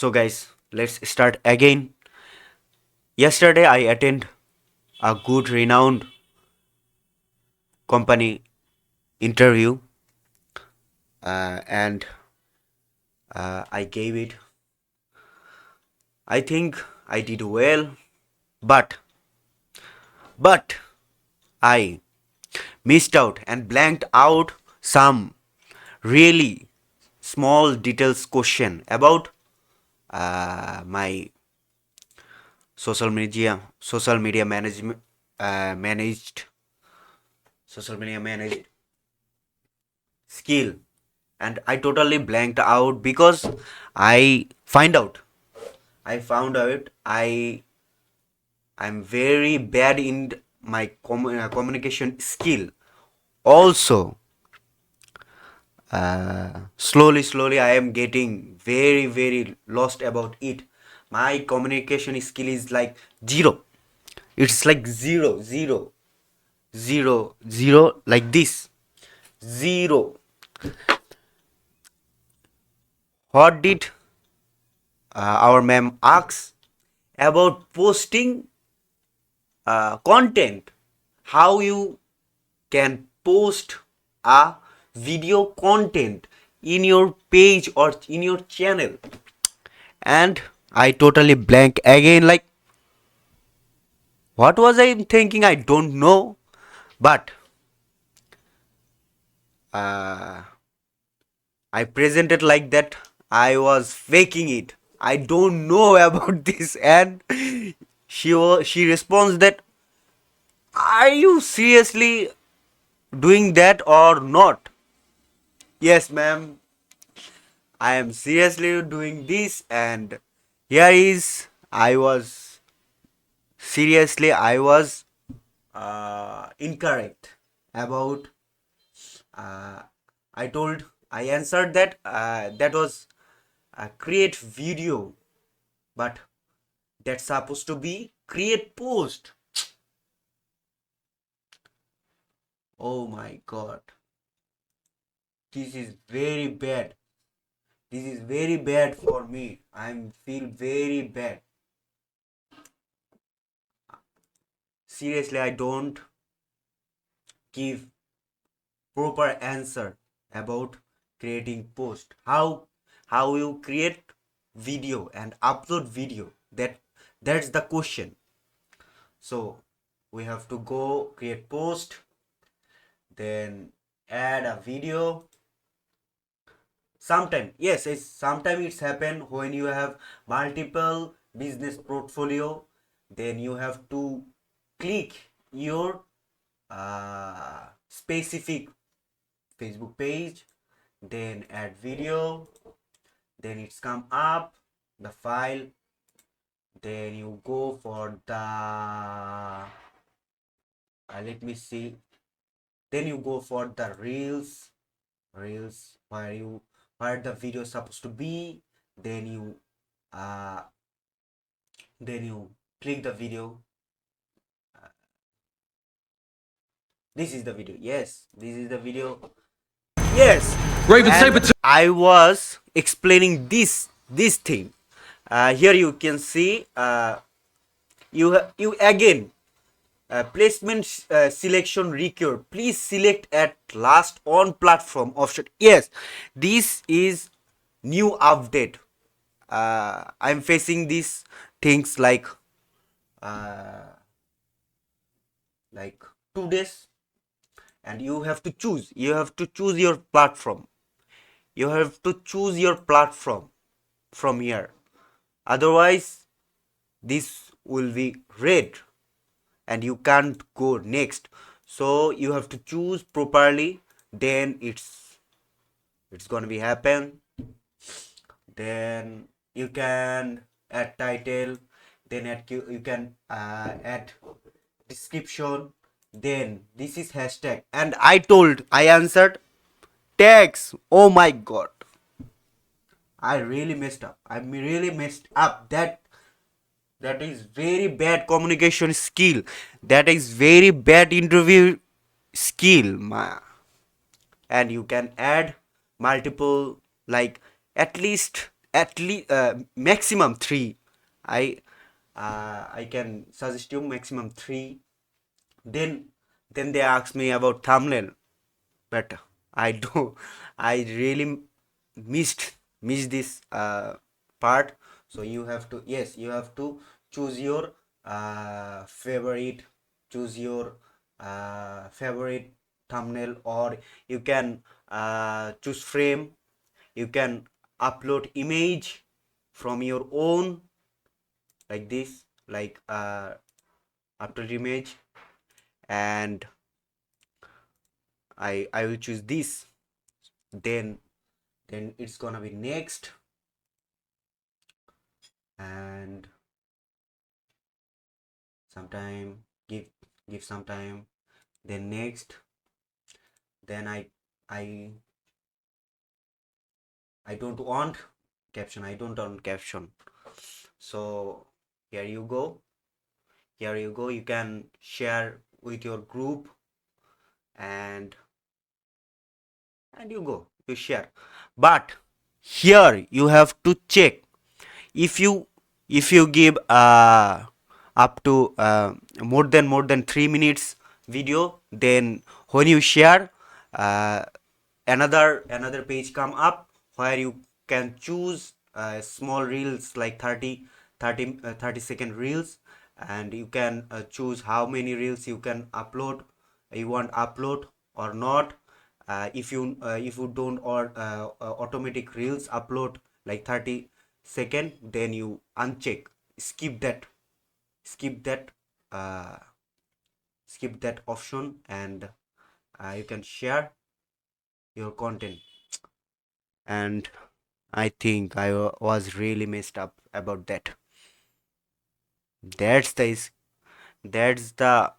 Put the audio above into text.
So guys, let's start again. Yesterday I attend a good renowned company interview and I gave it. I think I did well, but but I missed out and blanked out some really small details question about my social media management managed social media managed skill, and I totally blanked out because I find out I found out I'm very bad in my communication skill. Also, slowly I am getting very lost about it. My communication skill is like zero. It's like zero like this. Zero. What did our ma'am ask about posting content? How you can post a video content in your page or in your channel? And I totally blank again, like what was I thinking? I don't know, but uh, I presented like that I was faking it. I don't know about this, and she responds that, are you seriously doing that or not? Yes, ma'am, I am seriously doing this, and here is I was incorrect about. Uh, I answered that that was a create video, but that's supposed to be create post. Oh my god, this is very bad. This is very bad for me. I feel very bad. Seriously, I don't give proper answer about creating post. How you create video and upload video? That's the question. So we have to go create post, then add a video. Sometimes it's happen when you have multiple business portfolio, then you have to click your specific Facebook page, then add video, then it's come up the file, then you go for the let me see, then you go for the reels where the video is supposed to be, then you uh then you click the video. This is the video. Yes, this is the video. Yes, Raven and Saber 2. I was explaining this thing. Here you can see you again placement selection required. Please select at last on platform option. Yes, this is new update. I'm facing these things like 2 days, and you have to choose your platform. You have to choose your platform from here, otherwise this will be red and you can't go next. So you have to choose properly, then it's gonna be happen. Then you can add title, then you can add description, then this is hashtag, and I answered tags. Oh my god, I really messed up. I really messed up. That is very bad communication skill. That is very bad interview skill. And you can add multiple, like at least at least maximum three. I can suggest you maximum three. Then they ask me about thumbnail, but I do I really missed this part. So you have to, yes, you have to choose your favorite, choose your favorite thumbnail, or you can choose frame. You can upload image from your own, like this, like upload image, and I will choose this. Then it's gonna be next, and sometime give some time. Then next, then I I don't want caption. I don't want caption. So here you go. Here you go. You can share with your group, and you go, you share. But here you have to check, if you give up to more than 3 minutes video, then when you share, uh, another page come up where you can choose small reels, like 30 second reels, and you can choose how many reels you can upload, you want upload or not. If you don't, or automatic reels upload like 30 second, then you uncheck, skip that, skip that uh, skip that option, and you can share your content. And I think I was really messed up about that. That's the that's the